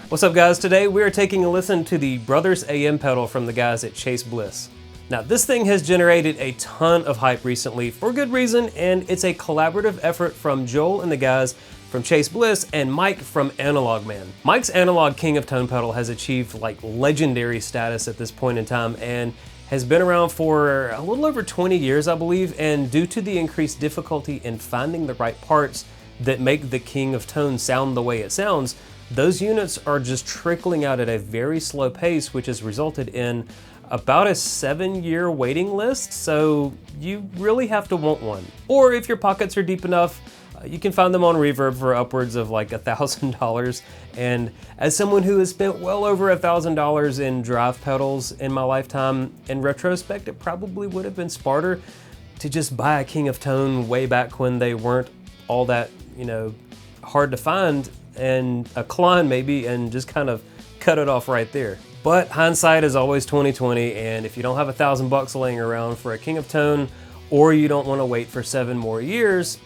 What's up guys, today we are taking a listen to the Brothers AM pedal from the guys at Chase Bliss. Now this thing has generated a ton of hype recently for good reason, and it's a collaborative effort from Joel and the guys from Chase Bliss and Mike from Analog Man. Mike's Analog King of Tone pedal has achieved like legendary status at this point in time and has been around for a little over 20 years I believe, and due to the increased difficulty in finding the right parts that make the King of Tone sound the way it sounds, those units are just trickling out at a very slow pace, which has resulted in about a 7-year waiting list, so you really have to want one. Or if your pockets are deep enough, you can find them on Reverb for upwards of like $1,000. And as someone who has spent well over $1,000 in drive pedals in my lifetime, in retrospect, it probably would have been smarter to just buy a King of Tone way back when they weren't all that, hard to find, and a Klon maybe, and just kind of cut it off right there. But hindsight is always 20/20, and if you don't have $1,000 laying around for a King of Tone, or you don't want to wait for 7 more years,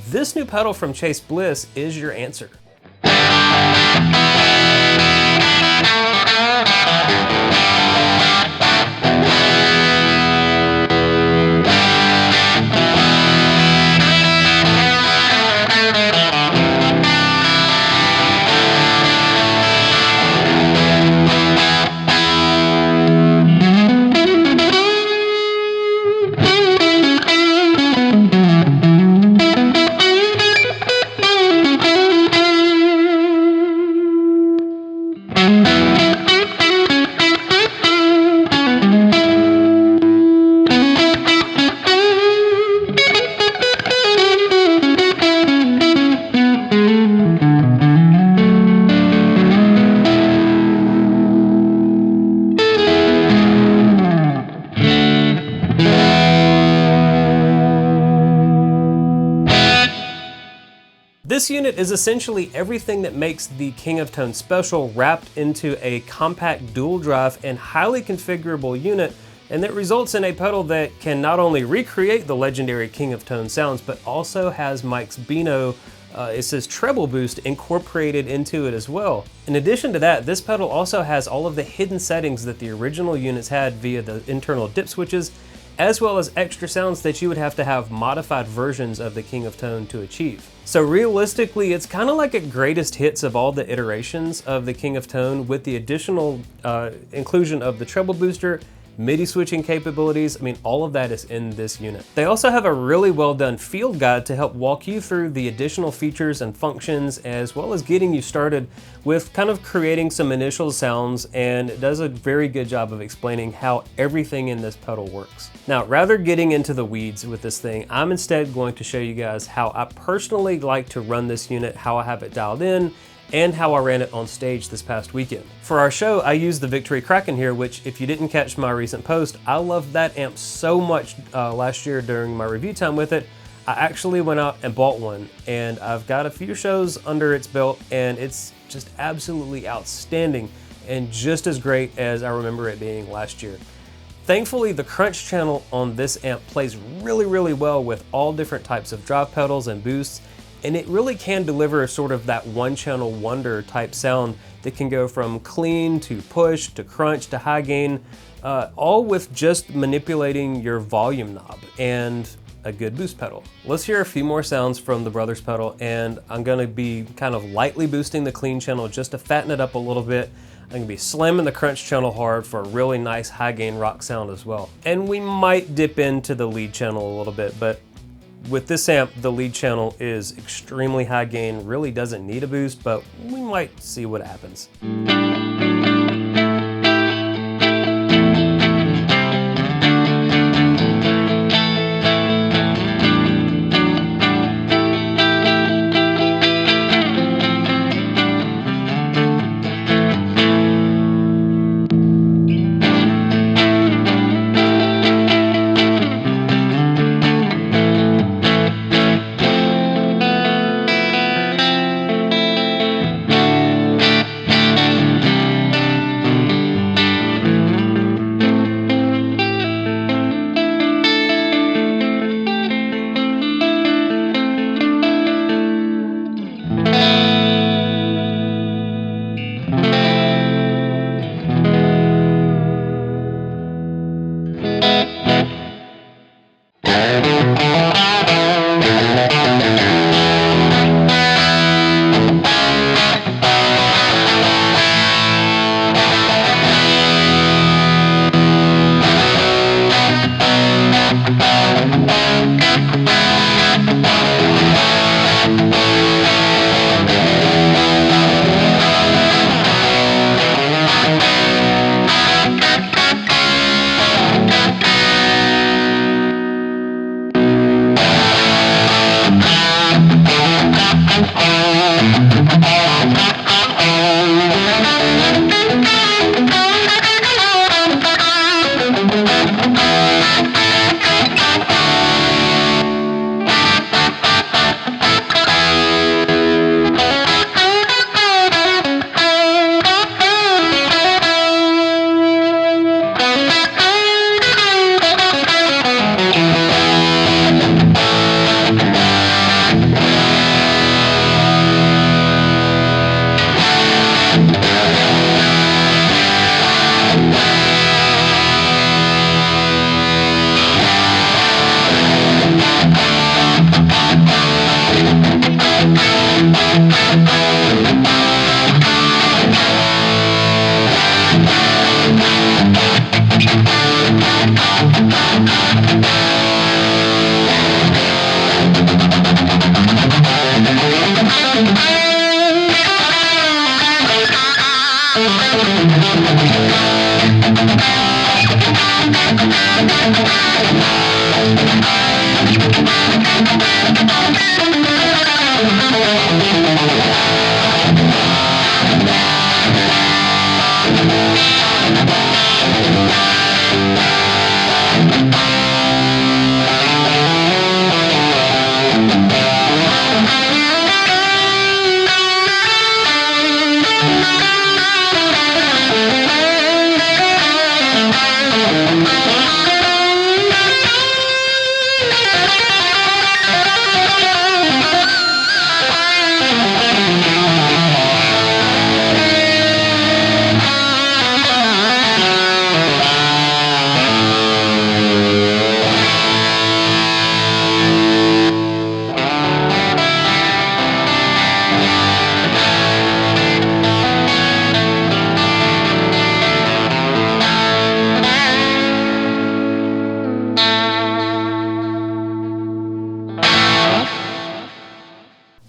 this new pedal from Chase Bliss is your answer. This unit is essentially everything that makes the King of Tone special wrapped into a compact dual drive and highly configurable unit, and that results in a pedal that can not only recreate the legendary King of Tone sounds, but also has Mike's Beano, it says treble boost, incorporated into it as well. In addition to that, this pedal also has all of the hidden settings that the original units had via the internal dip switches, as well as extra sounds that you would have to have modified versions of the King of Tone to achieve. So realistically, it's kind of like a greatest hits of all the iterations of the King of Tone, with the additional inclusion of the treble booster, MIDI switching capabilities. I mean, all of that is in this unit. They also have a really well done field guide to help walk you through the additional features and functions, as well as getting you started with kind of creating some initial sounds, and it does a very good job of explaining how everything in this pedal works. Now, rather getting into the weeds with this thing, I'm instead going to show you guys how I personally like to run this unit, how I have it dialed in, and how I ran it on stage this past weekend. For our show, I used the Victory Kraken here, which if you didn't catch my recent post, I loved that amp so much last year during my review time with it. I actually went out and bought one, and I've got a few shows under its belt, and it's just absolutely outstanding and just as great as I remember it being last year. Thankfully, the crunch channel on this amp plays really, really well with all different types of drive pedals and boosts, and it really can deliver sort of that one-channel wonder type sound that can go from clean to push to crunch to high gain, all with just manipulating your volume knob and a good boost pedal. Let's hear a few more sounds from the Brothers pedal, and I'm gonna be kind of lightly boosting the clean channel just to fatten it up a little bit. I'm gonna be slamming the crunch channel hard for a really nice high gain rock sound as well. And we might dip into the lead channel a little bit, but with this amp, the lead channel is extremely high gain, really doesn't need a boost, but we might see what happens.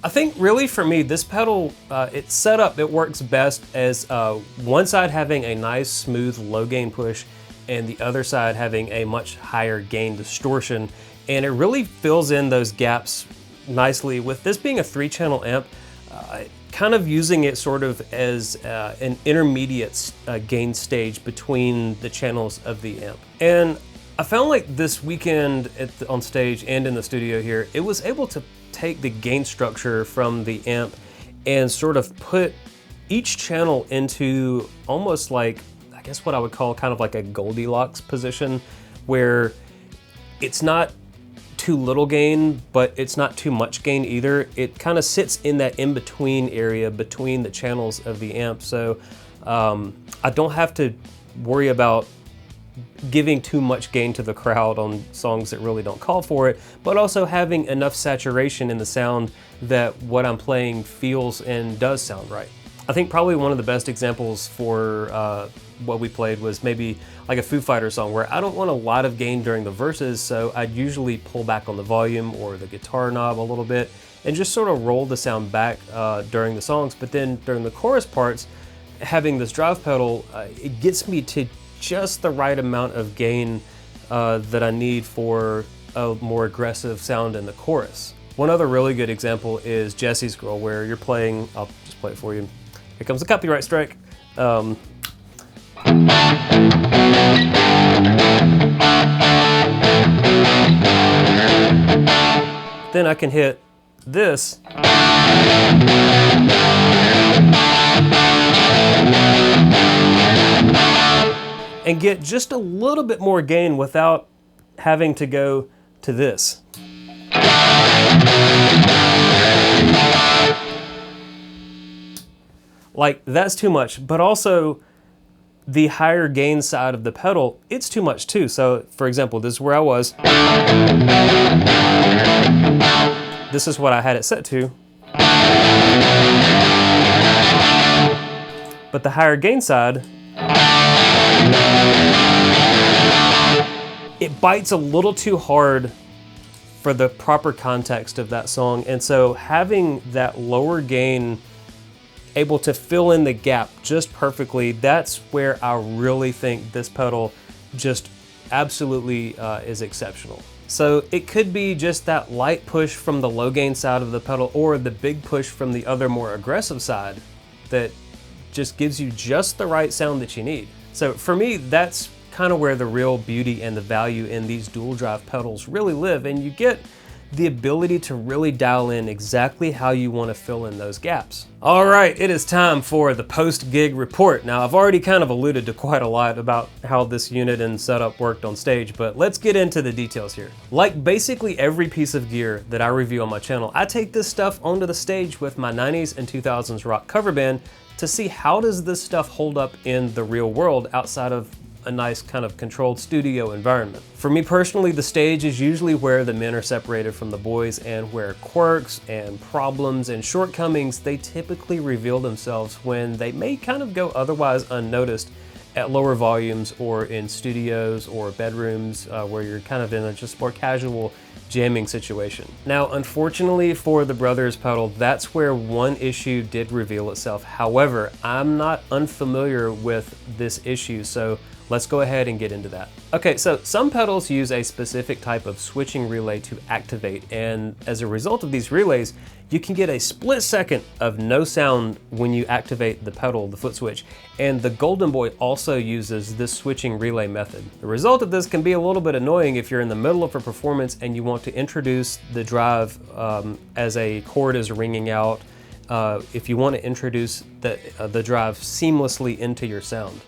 I think really for me, this pedal, it's set up, it works best as one side having a nice smooth low gain push and the other side having a much higher gain distortion. And it really fills in those gaps nicely. With this being a 3-channel amp, kind of using it sort of as an intermediate gain stage between the channels of the amp. And I found like this weekend on stage and in the studio here, it was able to take the gain structure from the amp and sort of put each channel into almost like, I guess what I would call kind of like a Goldilocks position, where it's not too little gain, but it's not too much gain either. It kind of sits in that in-between area between the channels of the amp. So I don't have to worry about giving too much gain to the crowd on songs that really don't call for it, but also having enough saturation in the sound that what I'm playing feels and does sound right. I think probably one of the best examples for what we played was maybe like a Foo Fighters song where I don't want a lot of gain during the verses, so I'd usually pull back on the volume or the guitar knob a little bit and just sort of roll the sound back during the songs. But then during the chorus parts, having this drive pedal, it gets me to just the right amount of gain that I need for a more aggressive sound in the chorus. One other really good example is Jesse's Girl, where you're playing, I'll just play it for you. Here comes the copyright strike. Then I can hit this. And get just a little bit more gain without having to go to this. Like, that's too much, but also the higher gain side of the pedal, it's too much too. So for example, this is where I was. This is what I had it set to. But the higher gain side, it bites a little too hard for the proper context of that song. And so having that lower gain able to fill in the gap just perfectly, that's where I really think this pedal just absolutely is exceptional. So it could be just that light push from the low gain side of the pedal or the big push from the other more aggressive side that just gives you just the right sound that you need. So for me, that's kind of where the real beauty and the value in these dual drive pedals really live, and you get the ability to really dial in exactly how you want to fill in those gaps. All right, it is time for the post-gig report. Now, I've already kind of alluded to quite a lot about how this unit and setup worked on stage, but let's get into the details here. Like basically every piece of gear that I review on my channel, I take this stuff onto the stage with my 90s and 2000s rock cover band to see how does this stuff hold up in the real world outside of a nice kind of controlled studio environment. For me personally, the stage is usually where the men are separated from the boys and where quirks and problems and shortcomings, they typically reveal themselves when they may kind of go otherwise unnoticed at lower volumes or in studios or bedrooms where you're kind of in a just more casual jamming situation. Now, unfortunately for the Brothers pedal, that's where one issue did reveal itself. However, I'm not unfamiliar with this issue, so Let's go ahead and get into that. Okay, so some pedals use a specific type of switching relay to activate, and as a result of these relays, you can get a split second of no sound when you activate the pedal, the foot switch, and the Golden Boy also uses this switching relay method. The result of this can be a little bit annoying if you're in the middle of a performance and you want to introduce the drive as a chord is ringing out, if you want to introduce the drive seamlessly into your sound.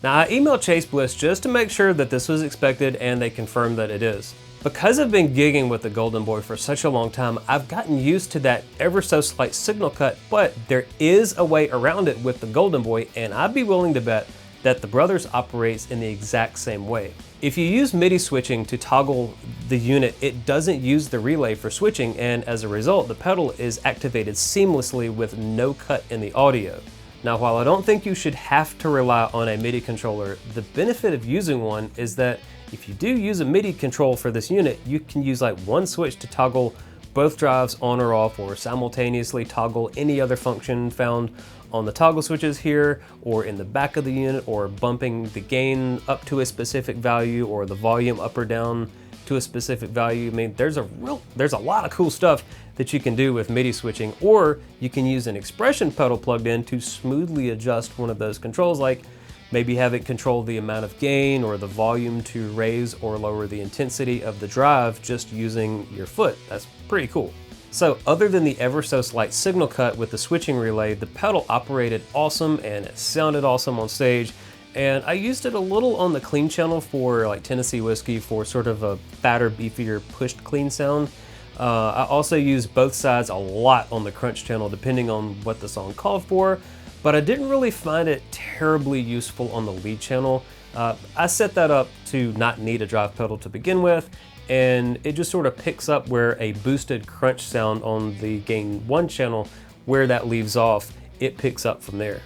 Now, I emailed Chase Bliss just to make sure that this was expected, and they confirmed that it is. Because I've been gigging with the Golden Boy for such a long time, I've gotten used to that ever so slight signal cut, but there is a way around it with the Golden Boy, and I'd be willing to bet that the Brothers operates in the exact same way. If you use MIDI switching to toggle the unit, it doesn't use the relay for switching, and as a result, the pedal is activated seamlessly with no cut in the audio. Now, while I don't think you should have to rely on a MIDI controller, the benefit of using one is that if you do use a MIDI control for this unit, you can use like one switch to toggle both drives on or off, or simultaneously toggle any other function found on the toggle switches here, or in the back of the unit, or bumping the gain up to a specific value, or the volume up or down to a specific value. I mean, there's a lot of cool stuff that you can do with MIDI switching, or you can use an expression pedal plugged in to smoothly adjust one of those controls, like maybe have it control the amount of gain or the volume to raise or lower the intensity of the drive just using your foot. That's pretty cool. So other than the ever so slight signal cut with the switching relay, the pedal operated awesome and it sounded awesome on stage. And I used it a little on the clean channel for like Tennessee Whiskey for sort of a fatter, beefier, pushed clean sound. I also used both sides a lot on the crunch channel depending on what the song called for, but I didn't really find it terribly useful on the lead channel. I set that up to not need a drive pedal to begin with, and it just sort of picks up where a boosted crunch sound on the gain 1 channel, where that leaves off, it picks up from there.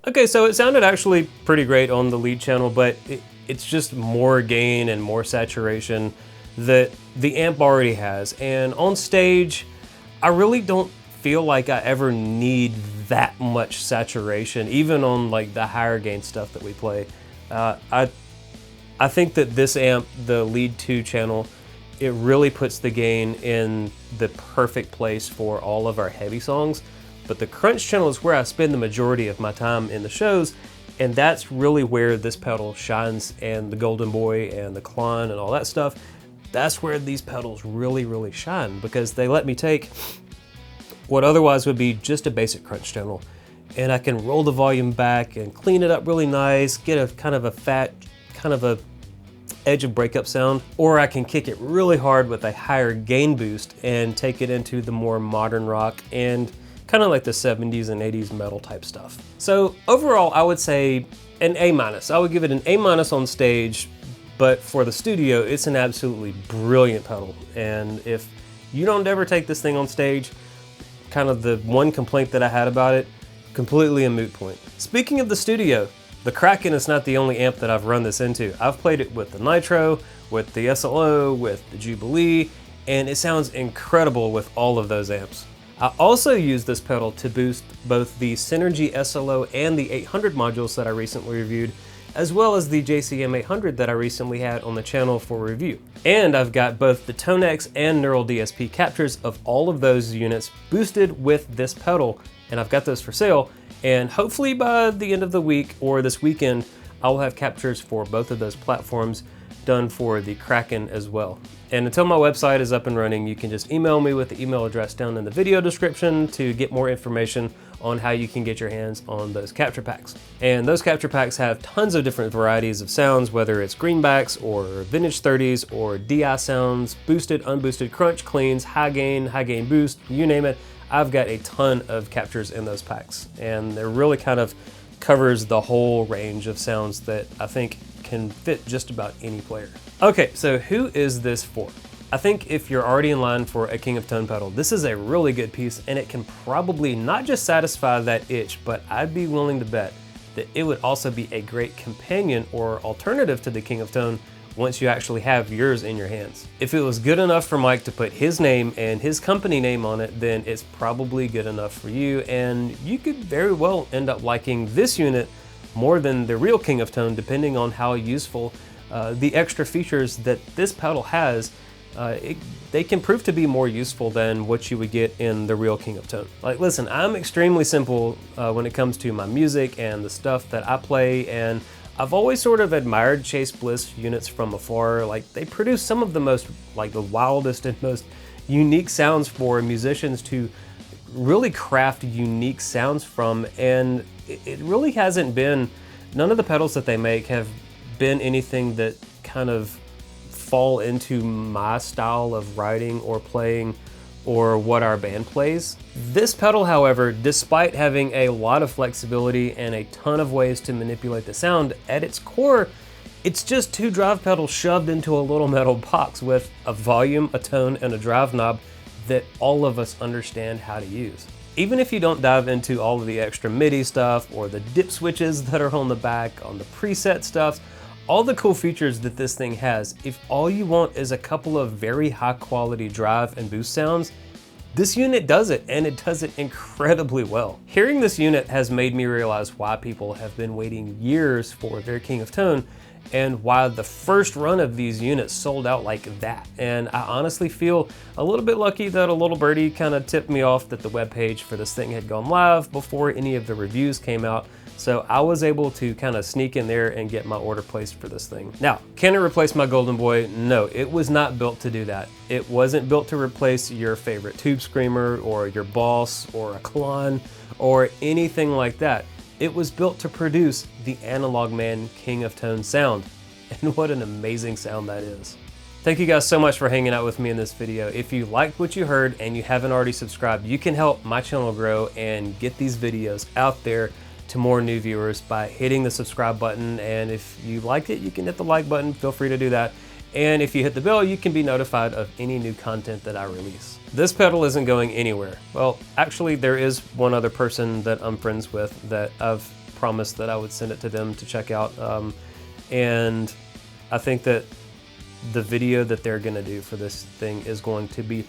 Okay, so it sounded actually pretty great on the lead channel, but it's just more gain and more saturation that the amp already has. And on stage, I really don't feel like I ever need that much saturation, even on like the higher gain stuff that we play. I think that this amp, the lead 2 channel, it really puts the gain in the perfect place for all of our heavy songs. But the crunch channel is where I spend the majority of my time in the shows, and that's really where this pedal shines, and the Golden Boy and the Klon and all that stuff. That's where these pedals really, really shine, because they let me take what otherwise would be just a basic crunch channel, and I can roll the volume back and clean it up really nice, get a kind of a fat, kind of a edge of breakup sound, or I can kick it really hard with a higher gain boost and take it into the more modern rock and kind of like the 70s and 80s metal type stuff. So overall, I would say an A-. I would give it an A- on stage, but for the studio, it's an absolutely brilliant pedal. And if you don't ever take this thing on stage, kind of the one complaint that I had about it, completely a moot point. Speaking of the studio, the Kraken is not the only amp that I've run this into. I've played it with the Nitro, with the SLO, with the Jubilee, and it sounds incredible with all of those amps. I also use this pedal to boost both the Synergy SLO and the 800 modules that I recently reviewed, as well as the JCM 800 that I recently had on the channel for review. And I've got both the Tonex and Neural DSP captures of all of those units boosted with this pedal, and I've got those for sale, and hopefully by the end of the week or this weekend, I will have captures for both of those platforms done for the Kraken as well. And until my website is up and running, you can just email me with the email address down in the video description to get more information on how you can get your hands on those capture packs. And those capture packs have tons of different varieties of sounds, whether it's greenbacks or vintage 30s or DI sounds, boosted, unboosted, crunch, cleans, high gain boost, you name it. I've got a ton of captures in those packs, and it really kind of covers the whole range of sounds that I think can fit just about any player. Okay, so who is this for? I think if you're already in line for a King of Tone pedal, this is a really good piece, and it can probably not just satisfy that itch, but I'd be willing to bet that it would also be a great companion or alternative to the King of Tone once you actually have yours in your hands. If it was good enough for Mike to put his name and his company name on it, then it's probably good enough for you, and you could very well end up liking this unit more than the real King of Tone, depending on how useful the extra features that this pedal has. They can prove to be more useful than what you would get in the real King of Tone. Like, listen, I'm extremely simple when it comes to my music and the stuff that I play, and I've always sort of admired Chase Bliss units from afar. Like, they produce some of the most, like, the wildest and most unique sounds for musicians to really craft unique sounds from, and it really hasn't been, none of the pedals that they make have been anything that kind of fall into my style of writing or playing or what our band plays. This pedal, however, despite having a lot of flexibility and a ton of ways to manipulate the sound, at its core, it's just two drive pedals shoved into a little metal box with a volume, a tone, and a drive knob that all of us understand how to use. Even if you don't dive into all of the extra MIDI stuff or the dip switches that are on the back, on the preset stuff, all the cool features that this thing has, if all you want is a couple of very high quality drive and boost sounds, this unit does it, and it does it incredibly well. Hearing this unit has made me realize why people have been waiting years for their King of Tone, and why the first run of these units sold out like that. And I honestly feel a little bit lucky that a little birdie kind of tipped me off that the webpage for this thing had gone live before any of the reviews came out. So I was able to kind of sneak in there and get my order placed for this thing. Now, can it replace my Golden Boy? No, it was not built to do that. It wasn't built to replace your favorite Tube Screamer or your Boss or a Klon or anything like that. It was built to produce the Analog Man King of Tone sound. And what an amazing sound that is. Thank you guys so much for hanging out with me in this video. If you liked what you heard and you haven't already subscribed, you can help my channel grow and get these videos out there to more new viewers by hitting the subscribe button. And if you like it, you can hit the like button. Feel free to do that. And if you hit the bell, you can be notified of any new content that I release. This pedal isn't going anywhere. Well, actually, there is one other person that I'm friends with that I've promised that I would send it to them to check out. And I think that the video that they're gonna do for this thing is going to be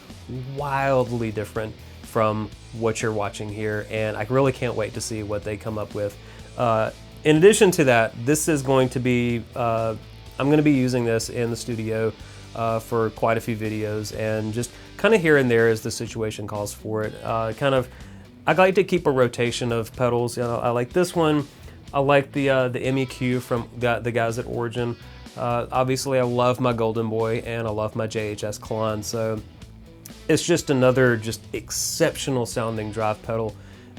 wildly different from what you're watching here, and I really can't wait to see what they come up with. In addition to that, this is going to be, I'm gonna be using this in the studio for quite a few videos, and just kind of here and there as the situation calls for it. I like to keep a rotation of pedals. You know, I like this one. I like the MKII from the guys at Origin. Obviously, I love my Golden Boy and I love my JHS Klon, so it's just another exceptional sounding drive pedal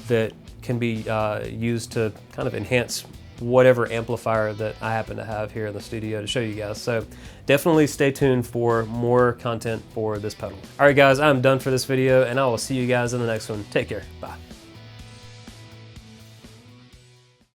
that can be used to kind of enhance whatever amplifier that I happen to have here in the studio to show you guys. So definitely stay tuned for more content for this pedal. All right guys, I'm done for this video and I will see you guys in the next one. Take care, bye.